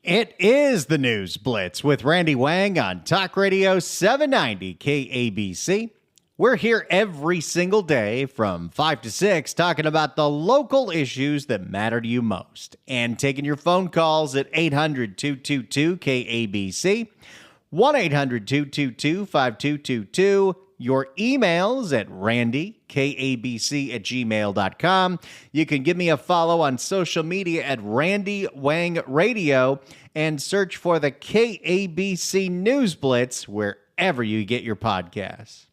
It is the News Blitz with Randy Wang on Talk Radio 790 KABC. We're here every single day from 5 to 6 talking about the local issues that matter to you most and taking your phone calls at 800-222-KABC, 1-800-222-5222, your emails at randykabc@gmail.com. You can give me a follow on social media at Randy Wang Radio and search for the KABC News Blitz wherever you get your podcasts.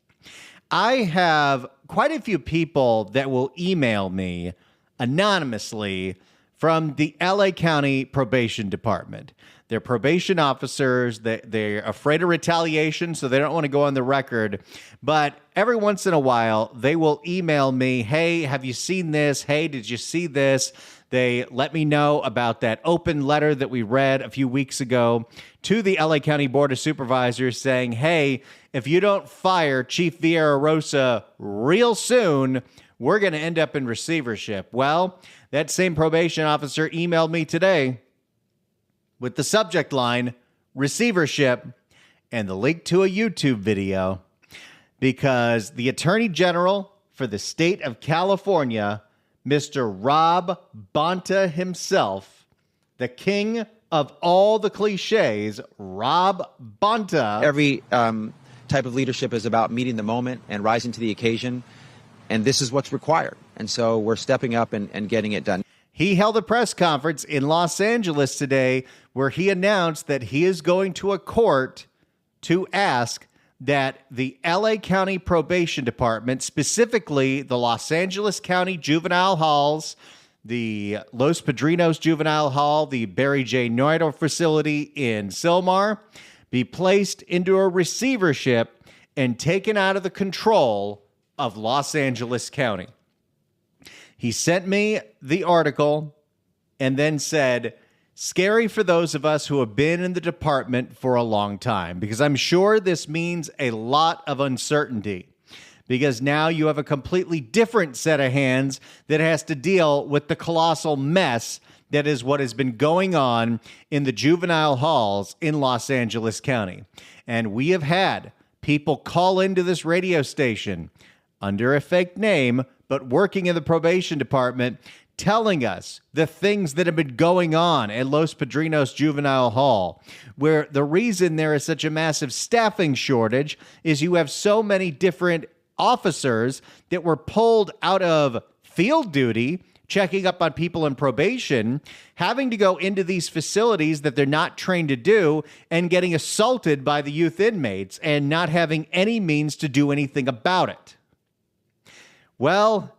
I have quite a few people that will email me anonymously from the LA County Probation Department. They're probation officers. They're afraid of retaliation, so they don't want to go on the record. But every once in a while, they will email me, hey, have you seen this? Hey, did you see this? They let me know about that open letter that we read a few weeks ago to the LA County Board of Supervisors saying, hey, if you don't fire Chief Vieira-Rosa real soon, we're going to end up in receivership. Well, that same probation officer emailed me today with the subject line, receivership, and the link to a YouTube video, because the Attorney General for the state of California, Mr. Rob Bonta himself, the king of all the cliches, Rob Bonta. Every type of leadership is about meeting the moment and rising to the occasion, and this is what's required. And so we're stepping up and getting it done. He held a press conference in Los Angeles today where he announced that he is going to a court to ask that the LA County Probation Department, specifically the Los Angeles County Juvenile Halls, the Los Padrinos Juvenile Hall, the Barry J. Noidle facility in Sylmar, be placed into a receivership and taken out of the control of Los Angeles County. He sent me the article and then said, scary for those of us who have been in the department for a long time, because I'm sure this means a lot of uncertainty, because now you have a completely different set of hands that has to deal with the colossal mess that is what has been going on in the juvenile halls in Los Angeles County. And we have had people call into this radio station under a fake name, but working in the probation department, telling us the things that have been going on at Los Padrinos Juvenile Hall, where the reason there is such a massive staffing shortage is you have so many different officers that were pulled out of field duty, checking up on people in probation, having to go into these facilities that they're not trained to do, and getting assaulted by the youth inmates and not having any means to do anything about it. Well,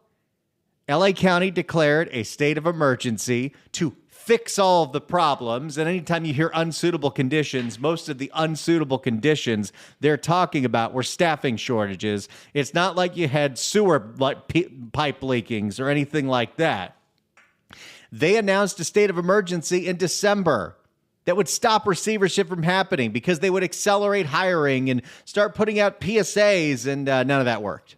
LA County declared a state of emergency to fix all of the problems. And anytime you hear unsuitable conditions, most of the unsuitable conditions they're talking about were staffing shortages. It's not like you had sewer pipe leakings or anything like that. They announced a state of emergency in December that would stop receivership from happening because they would accelerate hiring and start putting out PSAs, and none of that worked.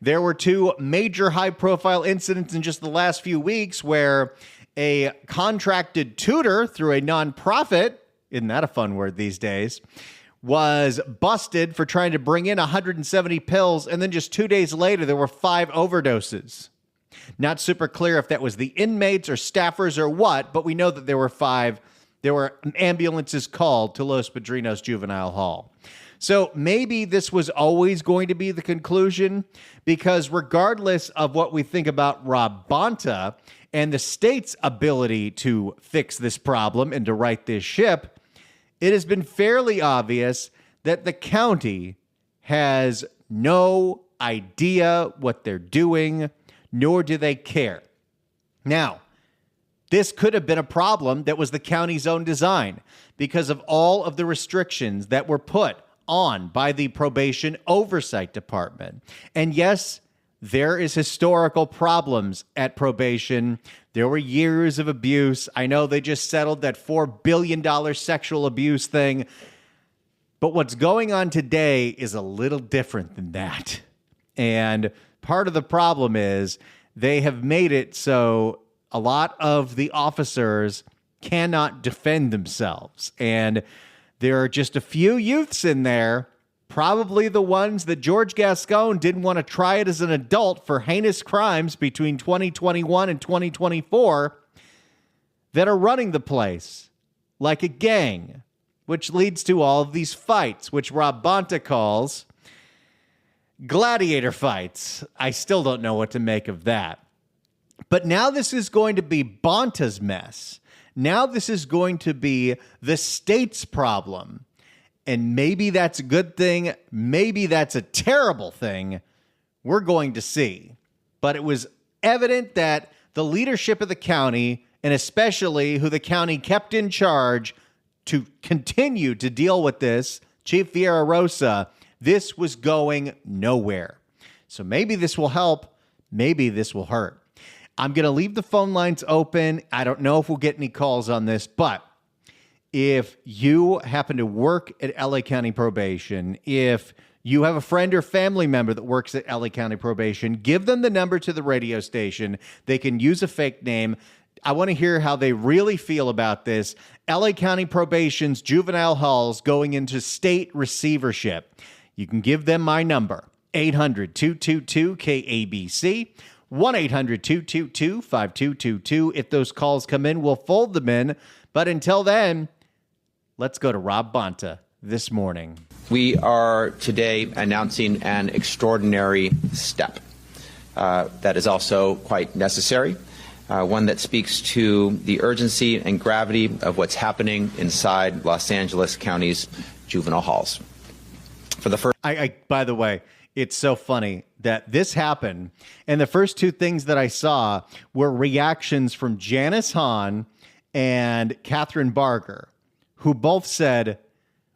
There were two major high-profile incidents in just the last few weeks where a contracted tutor through a nonprofit, isn't that a fun word these days, was busted for trying to bring in 170 pills, and then just 2 days later, there were 5 overdoses. Not super clear if that was the inmates or staffers or what, but we know that there were 5. There were ambulances called to Los Padrinos Juvenile Hall. So maybe this was always going to be the conclusion, because regardless of what we think about Rob Bonta and the state's ability to fix this problem and to right this ship, it has been fairly obvious that the county has no idea what they're doing, nor do they care. Now, this could have been a problem that was the county's own design because of all of the restrictions that were put on by the probation oversight department. And yes, there is historical problems at probation. There were years of abuse. I know they just settled that $4 billion sexual abuse thing. But what's going on today is a little different than that. And part of the problem is they have made it so a lot of the officers cannot defend themselves. And there are just a few youths in there, probably the ones that George Gascon didn't want to try it as an adult for heinous crimes between 2021 and 2024, that are running the place like a gang, which leads to all of these fights, which Rob Bonta calls gladiator fights. I still don't know what to make of that. But now this is going to be Bonta's mess. Now this is going to be the state's problem. And maybe that's a good thing. Maybe that's a terrible thing. We're going to see. But it was evident that the leadership of the county, and especially who the county kept in charge to continue to deal with this, Chief Villaraigosa, this was going nowhere. So maybe this will help. Maybe this will hurt. I'm going to leave the phone lines open. I don't know if we'll get any calls on this, but if you happen to work at LA County Probation, if you have a friend or family member that works at LA County Probation, give them the number to the radio station. They can use a fake name. I want to hear how they really feel about this. LA County Probation's juvenile halls going into state receivership. You can give them my number, 800-222-KABC, 1-800-222-5222. If those calls come in, we'll fold them in. But until then, let's go to Rob Bonta this morning. We are today announcing an extraordinary step that is also quite necessary, one that speaks to the urgency and gravity of what's happening inside Los Angeles County's juvenile halls. For the first, by the way, it's so funny that this happened, and the first two things that I saw were reactions from Janice Hahn and Catherine Barger, who both said,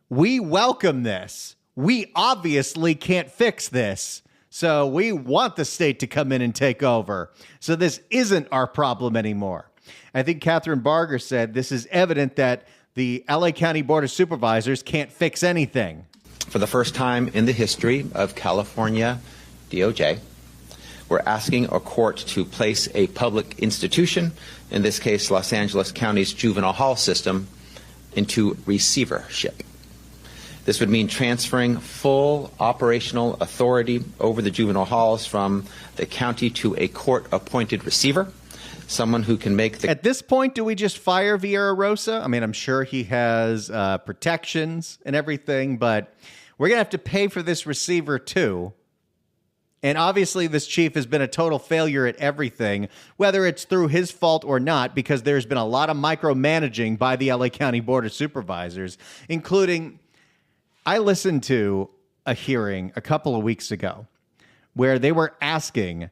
"We welcome this. We obviously can't fix this, so we want the state to come in and take over. So this isn't our problem anymore." I think Catherine Barger said this is evident that the LA County Board of Supervisors can't fix anything. For the first time in the history of California DOJ, we're asking a court to place a public institution, in this case Los Angeles County's juvenile hall system, into receivership. This would mean transferring full operational authority over the juvenile halls from the county to a court-appointed receiver, someone who can make the... At this point, do we just fire Villaraigosa? I mean, I'm sure he has protections and everything, but we're going to have to pay for this receiver too. And obviously, this chief has been a total failure at everything, whether it's through his fault or not, because there's been a lot of micromanaging by the LA County Board of Supervisors, including, I listened to a hearing a couple of weeks ago where they were asking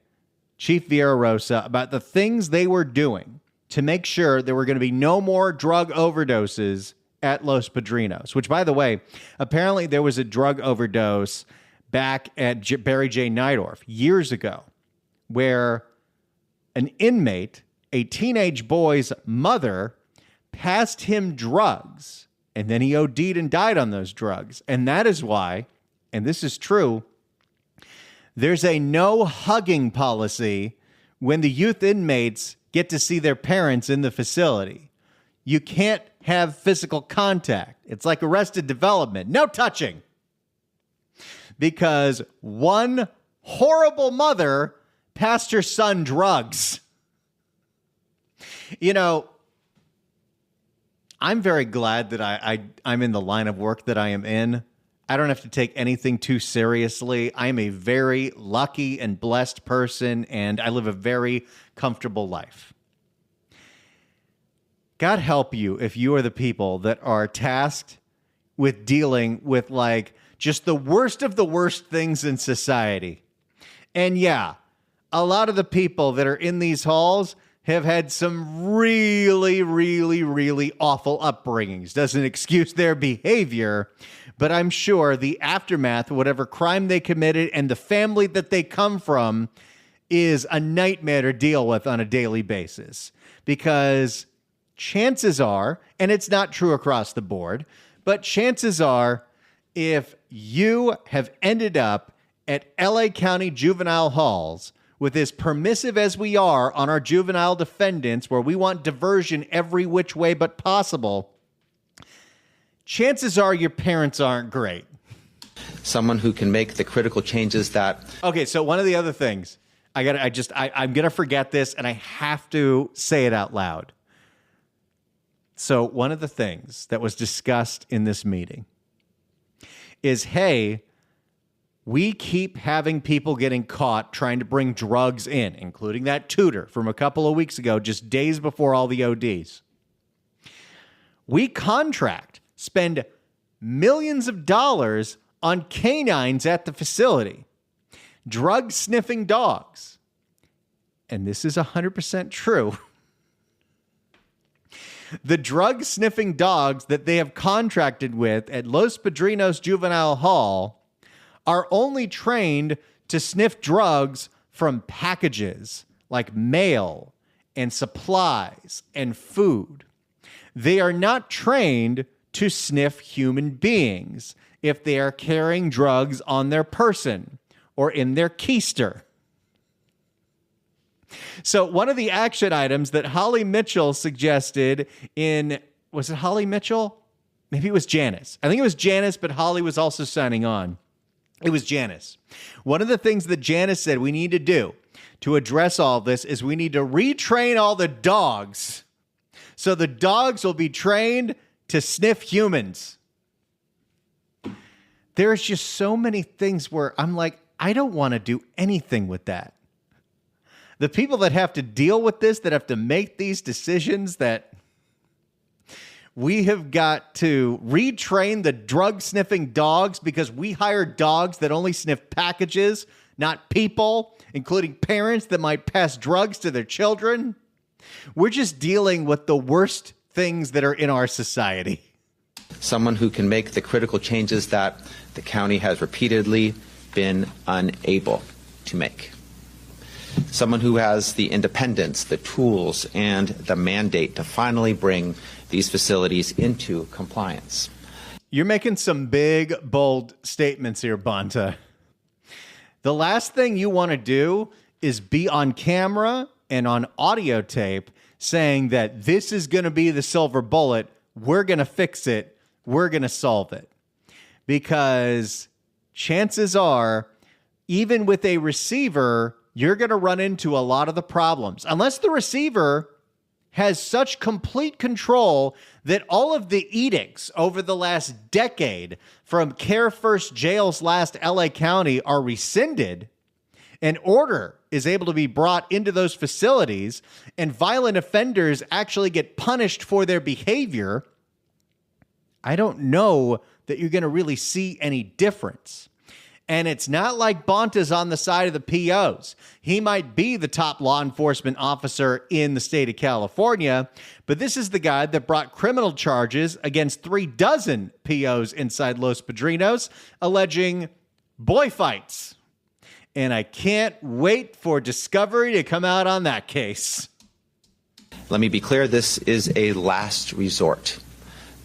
Chief Villaraigosa about the things they were doing to make sure there were going to be no more drug overdoses at Los Padrinos, which, by the way, apparently there was a drug overdose back at Barry J. Neidorf years ago, where an inmate, a teenage boy's mother, passed him drugs, and then he OD'd and died on those drugs. And that is why, and this is true, there's a no hugging policy when the youth inmates get to see their parents in the facility. You can't have physical contact. It's like Arrested Development. No touching. Because one horrible mother passed her son drugs. You know, I'm very glad that I'm in the line of work that I am in. I don't have to take anything too seriously. I am a very lucky and blessed person, and I live a very comfortable life. God help you if you are the people that are tasked with dealing with, like, just the worst of the worst things in society. And yeah, a lot of the people that are in these halls have had some really, really, really awful upbringings. Doesn't excuse their behavior, but I'm sure the aftermath of whatever crime they committed and the family that they come from is a nightmare to deal with on a daily basis. Because chances are, and it's not true across the board, but chances are, if you have ended up at LA County Juvenile Halls with as permissive as we are on our juvenile defendants, where we want diversion every which way but possible, chances are your parents aren't great. Someone who can make the critical changes that... Okay, so one of the other things, I'm going to forget this, and I have to say it out loud. So one of the things that was discussed in this meeting is, hey, we keep having people getting caught trying to bring drugs in, including that tutor from a couple of weeks ago, just days before all the ODs. We spend millions of dollars on canines at the facility, drug-sniffing dogs. And this is 100% true. The drug-sniffing dogs that they have contracted with at Los Padrinos Juvenile Hall are only trained to sniff drugs from packages like mail and supplies and food. They are not trained to sniff human beings if they are carrying drugs on their person or in their keister. So one of the action items that Holly Mitchell suggested was it Holly Mitchell? Maybe it was Janice. I think it was Janice, but Holly was also signing on. It was Janice. One of the things that Janice said we need to do to address all of this is we need to retrain all the dogs so the dogs will be trained to sniff humans. There's just so many things where I'm like, I don't want to do anything with that. The people that have to deal with this, that have to make these decisions, that we have got to retrain the drug-sniffing dogs because we hire dogs that only sniff packages, not people, including parents that might pass drugs to their children. We're just dealing with the worst things that are in our society. Someone who can make the critical changes that the county has repeatedly been unable to make. Someone who has the independence, the tools, and the mandate to finally bring these facilities into compliance. You're making some big, bold statements here, Bonta. The last thing you want to do is be on camera and on audio tape saying that this is going to be the silver bullet, we're going to fix it, we're going to solve it. Because chances are, even with a receiver, you're going to run into a lot of the problems. Unless the receiver has such complete control that all of the edicts over the last decade from Care First Jail's last LA County are rescinded, and order is able to be brought into those facilities, and violent offenders actually get punished for their behavior, I don't know that you're going to really see any difference. And it's not like Bonta's on the side of the POs. He might be the top law enforcement officer in the state of California, but this is the guy that brought criminal charges against 36 POs inside Los Padrinos, alleging boy fights. And I can't wait for discovery to come out on that case. Let me be clear, this is a last resort,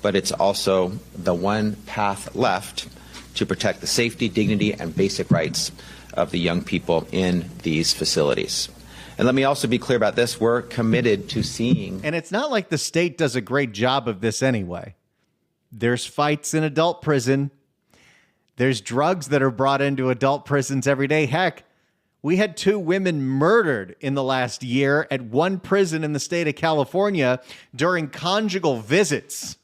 but it's also the one path left to protect the safety, dignity, and basic rights of the young people in these facilities. And let me also be clear about this. We're committed to seeing... And it's not like the state does a great job of this anyway. There's fights in adult prison. There's drugs that are brought into adult prisons every day. Heck, we had 2 women murdered in the last year at one prison in the state of California during conjugal visits.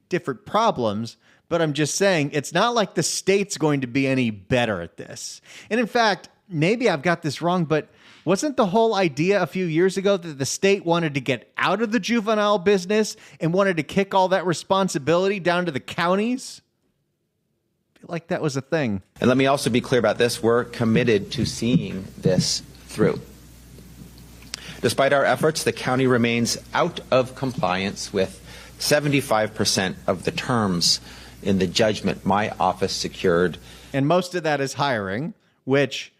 Different problems. But I'm just saying, it's not like the state's going to be any better at this. And in fact, maybe I've got this wrong, but wasn't the whole idea a few years ago that the state wanted to get out of the juvenile business and wanted to kick all that responsibility down to the counties? I feel like that was a thing. And let me also be clear about this. We're committed to seeing this through. Despite our efforts, the county remains out of compliance with 75% of the terms in the judgment my office secured. And most of that is hiring, which,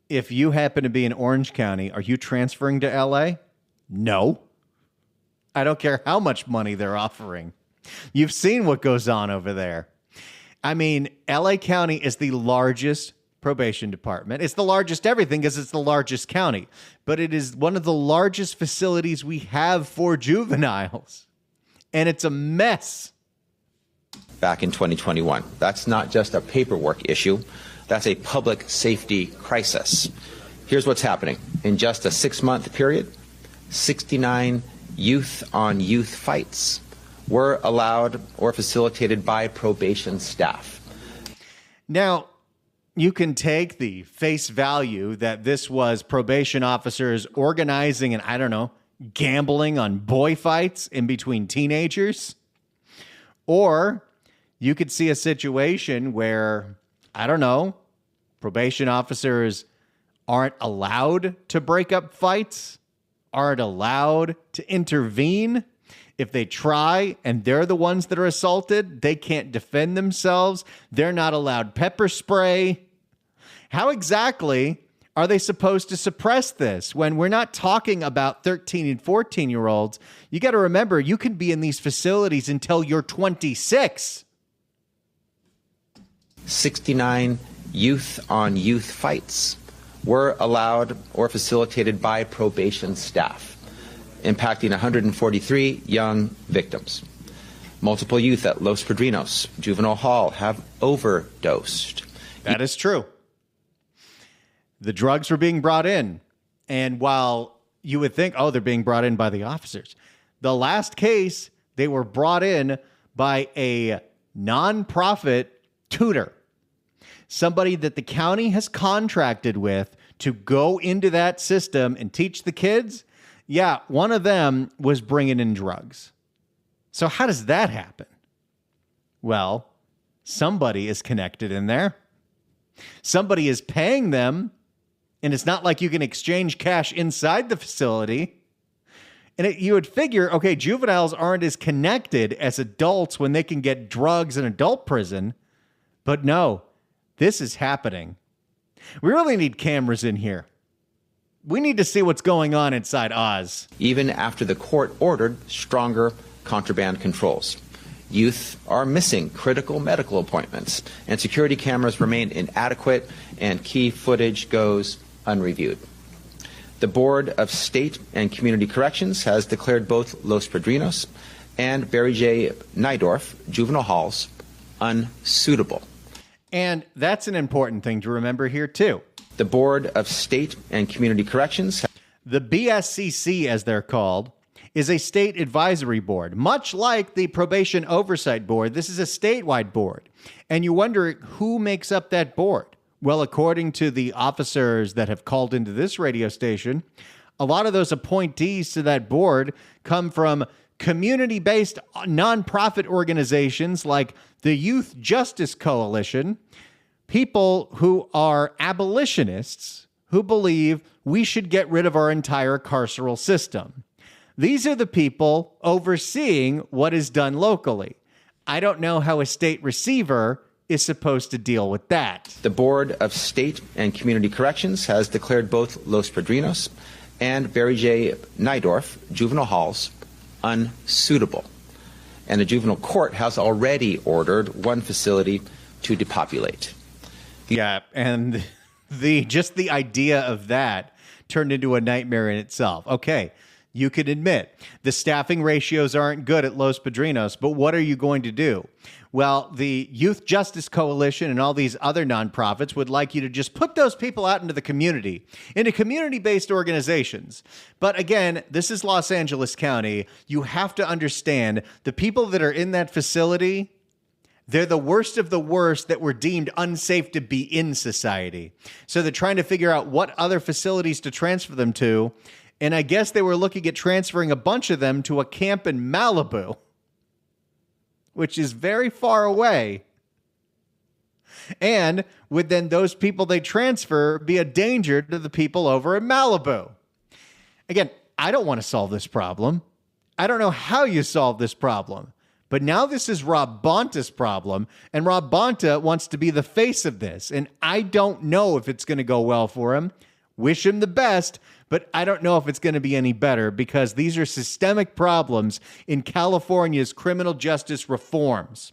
if you happen to be in Orange County, are you transferring to LA? No. I don't care how much money they're offering. You've seen what goes on over there. I mean, LA County is the largest probation department. It's the largest everything because it's the largest county, but it is one of the largest facilities we have for juveniles, and it's a mess. Back in 2021. That's not just a paperwork issue. That's a public safety crisis. Here's what's happening. In just a 6-month period, 69 youth-on-youth fights were allowed or facilitated by probation staff. Now, you can take the face value that this was probation officers organizing and, I don't know, gambling on boy fights in between teenagers. Or you could see a situation where, I don't know, probation officers aren't allowed to break up fights, aren't allowed to intervene. If they try and they're the ones that are assaulted, they can't defend themselves. They're not allowed pepper spray. How exactly are they supposed to suppress this when we're not talking about 13 and 14-year-olds? You got to remember, you can be in these facilities until you're 26. 69 youth-on-youth fights were allowed or facilitated by probation staff, impacting 143 young victims. Multiple youth at Los Padrinos Juvenile Hall have overdosed. That is true. The drugs were being brought in, and while you would think, oh, they're being brought in by the officers, the last case, they were brought in by a nonprofit tutor, somebody that the county has contracted with to go into that system and teach the kids. Yeah, one of them was bringing in drugs. So how does that happen? Well, somebody is connected in there. Somebody is paying them, and it's not like you can exchange cash inside the facility. And you would figure, okay, juveniles aren't as connected as adults when they can get drugs in adult prison. But no, this is happening. We really need cameras in here. We need to see what's going on inside Oz. Even after the court ordered stronger contraband controls. Youth are missing critical medical appointments, and security cameras remain inadequate, and key footage goes unreviewed. The Board of State and Community Corrections has declared both Los Padrinos and Barry J. Nydorf juvenile halls unsuitable. And that's an important thing to remember here, too. The Board of State and Community Corrections, the BSCC, as they're called, is a state advisory board. Much like the Probation Oversight Board, this is a statewide board. And you wonder who makes up that board. Well, according to the officers that have called into this radio station, a lot of those appointees to that board come from community-based nonprofit organizations like the Youth Justice Coalition, people who are abolitionists who believe we should get rid of our entire carceral system. These are the people overseeing what is done locally. I don't know how a state receiver is supposed to deal with that. The Board of State and Community Corrections has declared both Los Padrinos and Barry J. Nydorf juvenile halls unsuitable. And the juvenile court has already ordered one facility to depopulate. Yeah, and just the idea of that turned into a nightmare in itself. Okay, you could admit the staffing ratios aren't good at Los Padrinos, but what are you going to do? Well, the Youth Justice Coalition and all these other nonprofits would like you to just put those people out into the community, into community-based organizations. But again, this is Los Angeles County. You have to understand the people that are in that facility, they're the worst of the worst that were deemed unsafe to be in society. So they're trying to figure out what other facilities to transfer them to. And I guess they were looking at transferring a bunch of them to a camp in Malibu, which is very far away. And would then those people they transfer be a danger to the people over in Malibu? Again, I don't want to solve this problem. I don't know how you solve this problem. But now this is Rob Bonta's problem, and Rob Bonta wants to be the face of this. And I don't know if it's going to go well for him. Wish him the best, but I don't know if it's going to be any better because these are systemic problems in California's criminal justice reforms.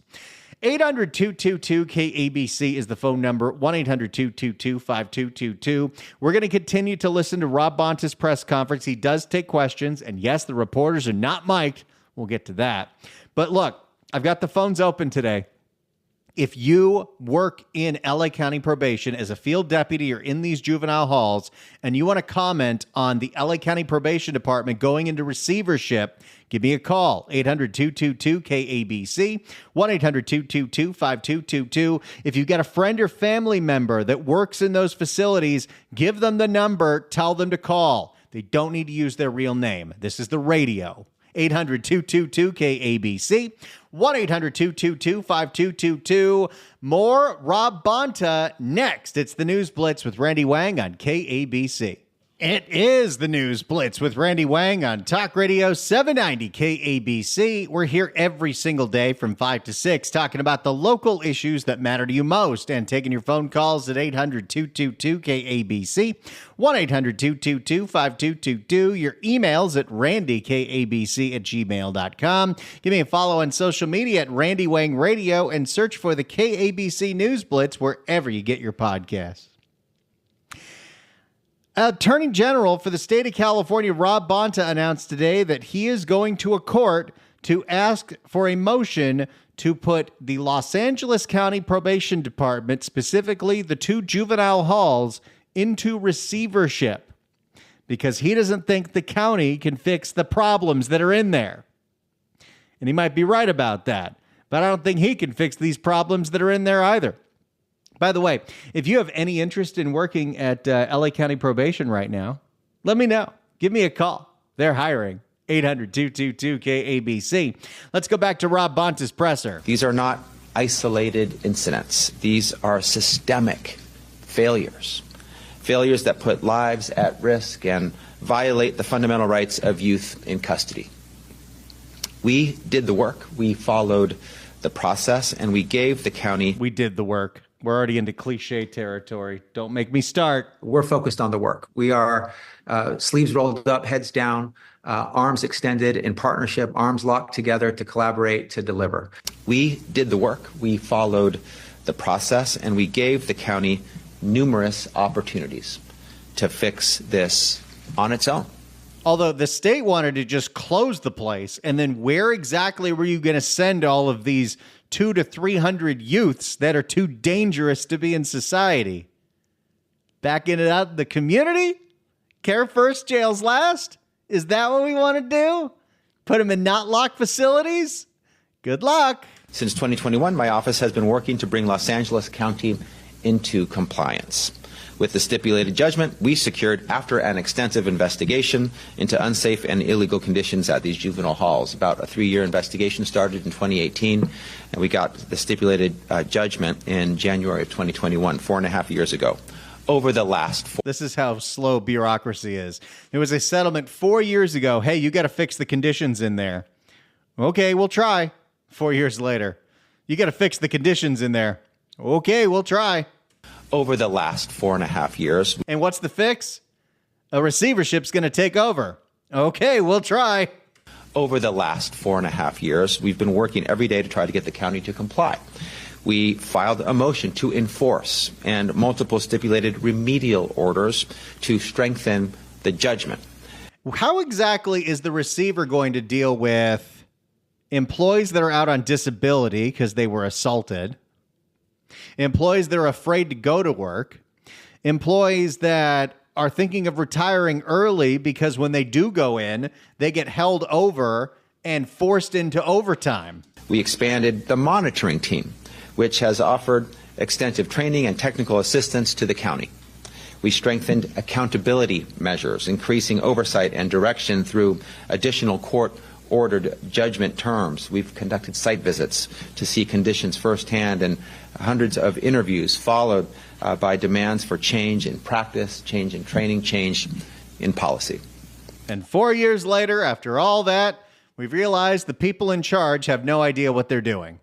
800-222-KABC is the phone number, 1-800-222-5222. We're going to continue to listen to Rob Bonta's press conference. He does take questions, and yes, the reporters are not mic'd. We'll get to that. But look, I've got the phones open today. If you work in LA County Probation as a field deputy or in these juvenile halls, and you want to comment on the LA County Probation Department going into receivership, give me a call, 800-222-KABC, 1-800-222-5222. If you've got a friend or family member that works in those facilities, give them the number, tell them to call. They don't need to use their real name. This is the radio. 800-222-KABC, 1-800-222-5222. More Rob Bonta next. It's the News Blitz with Randy Wang on KABC. It is the News Blitz with Randy Wang on Talk Radio 790 KABC. We're here every single day from 5 to 6 talking about the local issues that matter to you most and taking your phone calls at 800-222-KABC, 1-800-222-5222. Your emails at randykabc@gmail.com. Give me a follow on social media at Randy Wang Radio and search for the KABC News Blitz wherever you get your podcasts. Attorney General for the state of California, Rob Bonta, announced today that he is going to a court to ask for a motion to put the Los Angeles County Probation Department, specifically the 2 juvenile halls, into receivership because he doesn't think the county can fix the problems that are in there. And he might be right about that, but I don't think he can fix these problems that are in there either. By the way, if you have any interest in working at LA County Probation right now, let me know. Give me a call. They're hiring. 800-222-KABC. Let's go back to Rob Bonta's presser. These are not isolated incidents. These are systemic failures that put lives at risk and violate the fundamental rights of youth in custody. We did the work. We followed the process, and we gave the county... We did the work. We're already into cliche territory. Don't make me start. We're focused on the work. We are sleeves rolled up, heads down, arms extended in partnership, arms locked together to collaborate, to deliver. We did the work. We followed the process, and we gave the county numerous opportunities to fix this on its own. Although the state wanted to just close the place, and then where exactly were you going to send all of these 200 to 300 youths that are too dangerous to be in society? Back into the community? Care first, jails last? Is that what we want to do? Put them in not locked facilities? Good luck. Since 2021, my office has been working to bring Los Angeles County into compliance with the stipulated judgment we secured after an extensive investigation into unsafe and illegal conditions at these juvenile halls. About a 3-year investigation started in 2018, and we got the stipulated judgment in January of 2021, 4.5 years ago. Over the last This is how slow bureaucracy is. There was a settlement 4 years ago. Hey, you got to fix the conditions in there. Okay, we'll try. 4 years later. You got to fix the conditions in there. Okay, we'll try. Over the last 4.5 years. And what's the fix? A receivership's going to take over. Okay, we'll try. Over the last 4.5 years, we've been working every day to try to get the county to comply. We filed a motion to enforce and multiple stipulated remedial orders to strengthen the judgment. How exactly is the receiver going to deal with employees that are out on disability because they were assaulted? Employees that are afraid to go to work, employees that are thinking of retiring early because when they do go in, they get held over and forced into overtime. We expanded the monitoring team, which has offered extensive training and technical assistance to the county. We strengthened accountability measures, increasing oversight and direction through additional court-ordered judgment terms. We've conducted site visits to see conditions firsthand and hundreds of interviews followed by demands for change in practice, change in training, change in policy. And 4 years later, after all that, we've realized the people in charge have no idea what they're doing.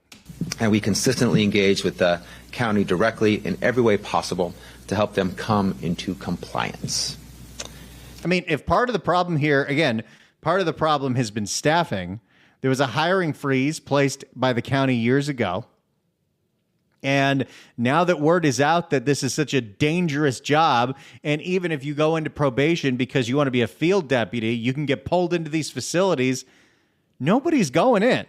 And we consistently engage with the county directly in every way possible to help them come into compliance. I mean, if part of the problem here, again, part of the problem has been staffing. There was a hiring freeze placed by the county years ago. And now that word is out that this is such a dangerous job, and even if you go into probation because you want to be a field deputy, you can get pulled into these facilities. Nobody's going in.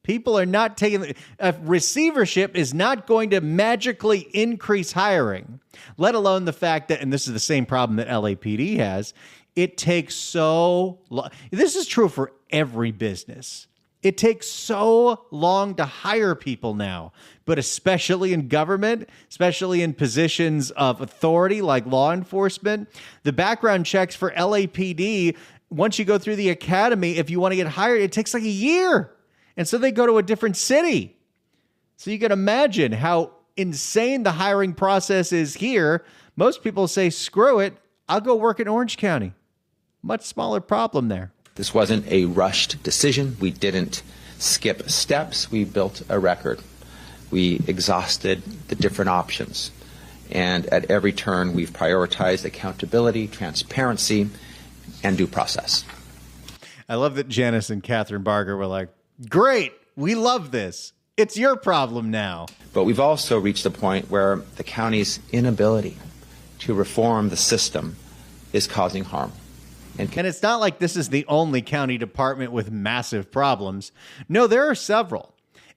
People are not taking receivership is not going to magically increase hiring, let alone the fact that, and this is the same problem that LAPD has, it takes so long. This is true for every business. It takes so long to hire people now, but especially in government, especially in positions of authority like law enforcement. The background checks for LAPD, once you go through the academy, if you want to get hired, it takes like a year. And so they go to a different city. So you can imagine how insane the hiring process is here. Most people say, screw it, I'll go work in Orange County. Much smaller problem there. This wasn't a rushed decision. We didn't skip steps. We built a record. We exhausted the different options. And at every turn, we've prioritized accountability, transparency, and due process. I love that Janice and Catherine Barger were like, great, we love this. It's your problem now. But we've also reached a point where the county's inability to reform the system is causing harm. And it's not like this is the only county department with massive problems. No, there are several.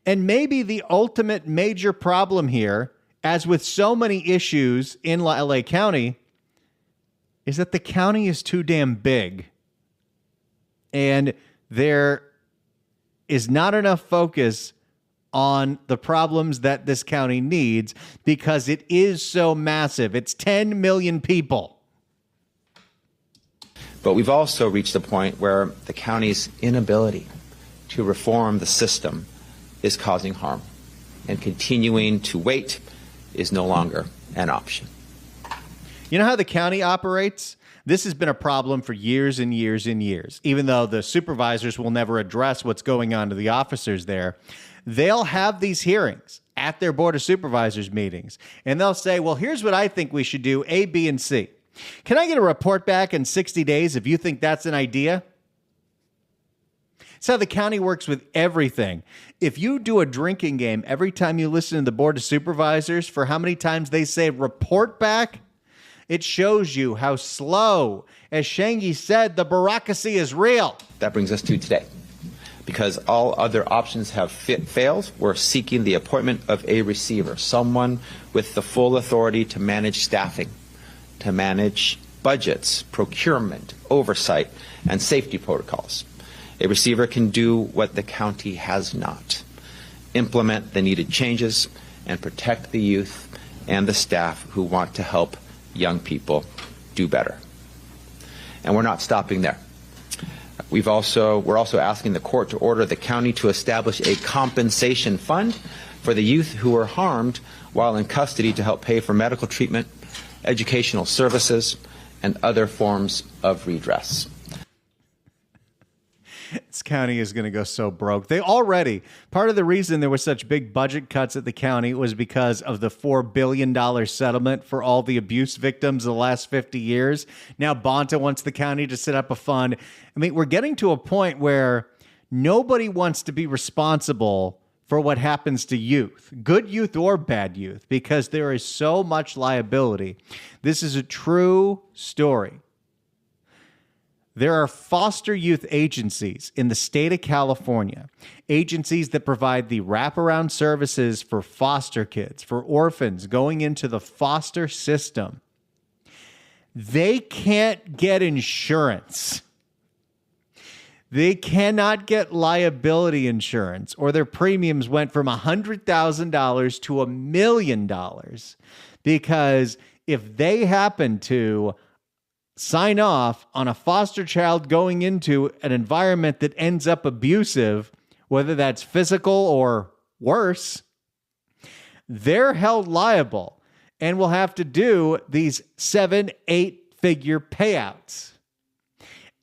And maybe the ultimate major problem here, as with so many issues in LA County, is that the county is too damn big. And there is not enough focus on the problems that this county needs because it is so massive. It's 10 million people. But we've also reached a point where the county's inability to reform the system is causing harm, and continuing to wait is no longer an option. You know how the county operates? This has been a problem for years and years and years. Even though the supervisors will never address what's going on to the officers there, they'll have these hearings at their Board of Supervisors meetings, and they'll say, well, here's what I think we should do, A, B, and C. Can I get a report back in 60 days if you think that's an idea? It's how the county works with everything. If you do a drinking game every time you listen to the Board of Supervisors for how many times they say report back, it shows you how slow. As Shangy said, the bureaucracy is real. That brings us to today. Because all other options have failed, we're seeking the appointment of a receiver, someone with the full authority to manage staffing, to manage budgets, procurement, oversight, and safety protocols. A receiver can do what the county has not: implement the needed changes and protect the youth and the staff who want to help young people do better. And we're not stopping there. We're also asking the court to order the county to establish a compensation fund for the youth who were harmed while in custody to help pay for medical treatment, educational services, and other forms of redress. This county is going to go so broke. Part of the reason there were such big budget cuts at the county was because of the $4 billion settlement for all the abuse victims of the last 50 years. Now Bonta wants the county to set up a fund. I mean, we're getting to a point where nobody wants to be responsible for what happens to youth, good youth or bad youth, because there is so much liability. This is a true story. There are foster youth agencies in the state of California, agencies that provide the wraparound services for foster kids, for orphans going into the foster system. They can't get insurance. They cannot get liability insurance, or their premiums went from $100,000 to $1 million, because if they happen to sign off on a foster child going into an environment that ends up abusive, whether that's physical or worse, they're held liable and will have to do these 7-8-figure payouts.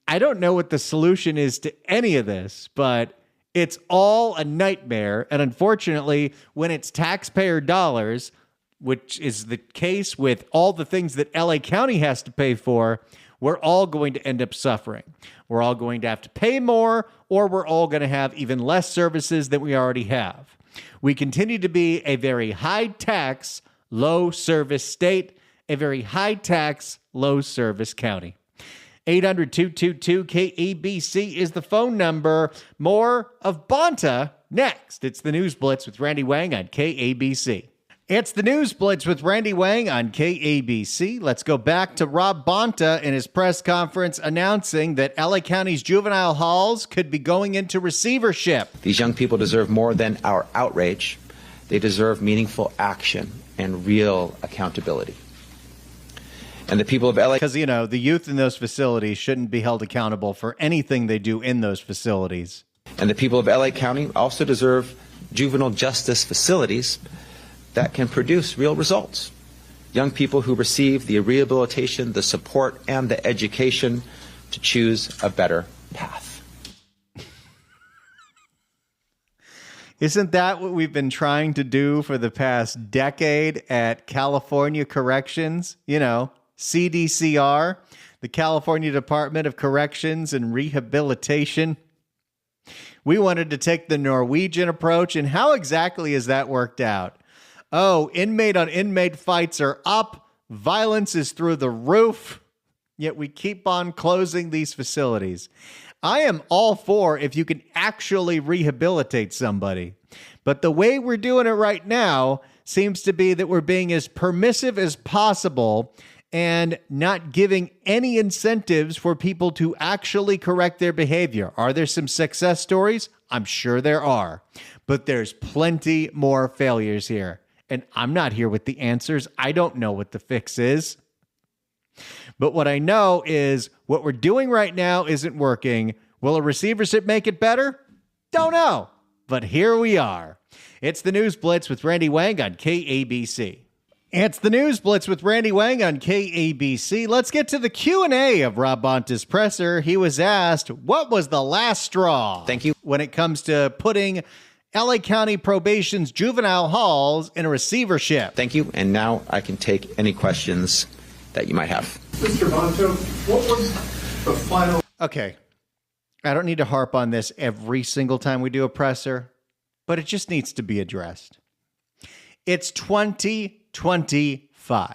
I don't know what the solution is to any of this, but it's all a nightmare. And unfortunately, when it's taxpayer dollars, which is the case with all the things that LA County has to pay for, we're all going to end up suffering. We're all going to have to pay more, or we're all going to have even less services than we already have. We continue to be a very high-tax, low-service state, a very high-tax, low-service county. 800-222-KEBC is the phone number. More of Bonta next. It's the News Blitz with Randy Wang on KABC. It's the News Blitz with Randy Wang on KABC. Let's go back to Rob Bonta in his press conference announcing that LA County's juvenile halls could be going into receivership. These young people deserve more than our outrage. They deserve meaningful action and real accountability. And the people of LA... Because, you know, the youth in those facilities shouldn't be held accountable for anything they do in those facilities. And the people of LA County also deserve juvenile justice facilities that can produce real results. Young people who receive the rehabilitation, the support, and the education to choose a better path. Isn't that what we've been trying to do for the past decade at California Corrections? You know, CDCR, the California Department of Corrections and Rehabilitation. We wanted to take the Norwegian approach, and how exactly has that worked out? Oh, inmate on inmate fights are up. Violence is through the roof. Yet we keep on closing these facilities. I am all for if you can actually rehabilitate somebody. But the way we're doing it right now seems to be that we're being as permissive as possible and not giving any incentives for people to actually correct their behavior. Are there some success stories? I'm sure there are. But there's plenty more failures here. And I'm not here with the answers. I don't know what the fix is. But what I know is what we're doing right now isn't working. Will a receivership make it better? Don't know. But here we are. It's the News Blitz with Randy Wang on KABC. It's the News Blitz with Randy Wang on KABC. Let's get to the Q&A of Rob Bonta's presser. He was asked, what was the last straw? Thank you. When it comes to putting LA County Probation's juvenile halls in a receivership. Thank you. And now I can take any questions that you might have. Mr. Bonta, what was the final... Okay. I don't need to harp on this every single time we do a presser, but it just needs to be addressed. It's 2025.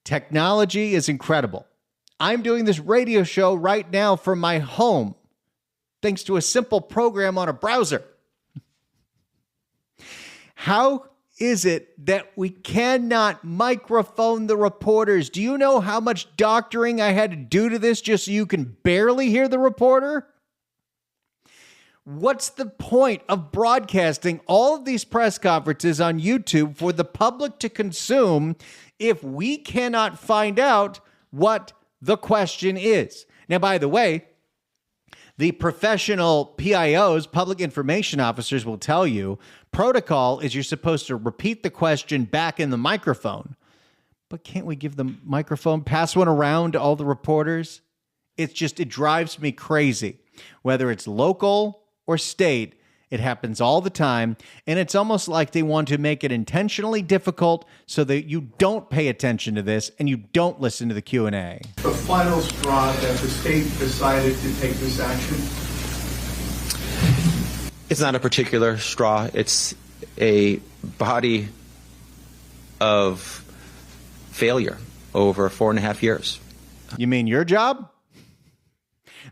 Technology is incredible. I'm doing this radio show right now from my home, thanks to a simple program on a browser. How is it that we cannot microphone the reporters? Do you know how much doctoring I had to do to this just so you can barely hear the reporter? What's the point of broadcasting all of these press conferences on YouTube for the public to consume if we cannot find out what the question is? Now, by the way, the professional PIOs, public information officers, will tell you protocol is you're supposed to repeat the question back in the microphone. But can't we give the microphone, pass one around to all the reporters? It drives me crazy. Whether it's local or state, it happens all the time. And it's almost like they want to make it intentionally difficult so that you don't pay attention to this and you don't listen to the Q&A. The final straw that the state decided to take this action? It's not a particular straw. It's a body of failure over 4.5 years. You mean your job?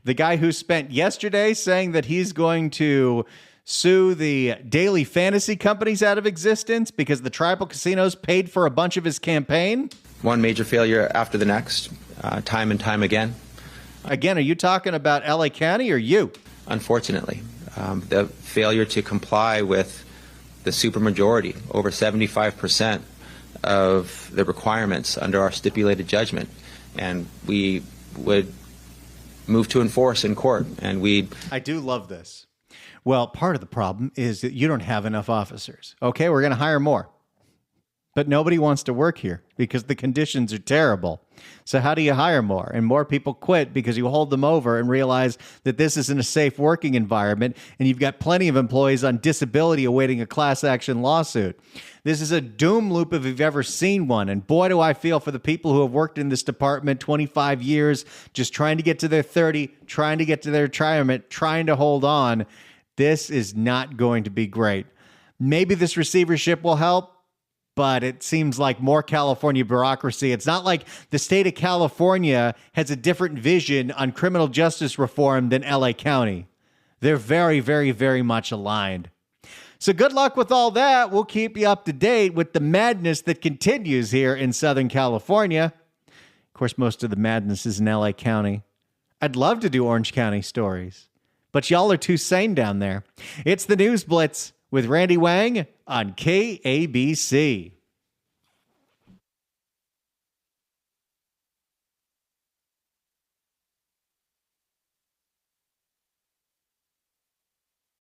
The guy who spent yesterday saying that he's going to sue the daily fantasy companies out of existence because the tribal casinos paid for a bunch of his campaign? One major failure after the next, time and time again. Again, are you talking about LA County or you? Unfortunately, the failure to comply with the supermajority, over 75% of the requirements under our stipulated judgment. And we would move to enforce in court, and I do love this. Well, part of the problem is that you don't have enough officers. Okay, we're going to hire more. But nobody wants to work here because the conditions are terrible. So how do you hire more? And more people quit because you hold them over and realize that this isn't a safe working environment, and you've got plenty of employees on disability awaiting a class action lawsuit. This is a doom loop if you've ever seen one. And boy, do I feel for the people who have worked in this department 25 years, just trying to get to their 30, trying to get to their retirement, trying to hold on. This is not going to be great. Maybe this receivership will help, but it seems like more California bureaucracy. It's not like the state of California has a different vision on criminal justice reform than LA County. They're very, very, very much aligned. So good luck with all that. We'll keep you up to date with the madness that continues here in Southern California. Of course, most of the madness is in LA County. I'd love to do Orange County stories, but y'all are too sane down there. It's the News Blitz with Randy Wang on KABC.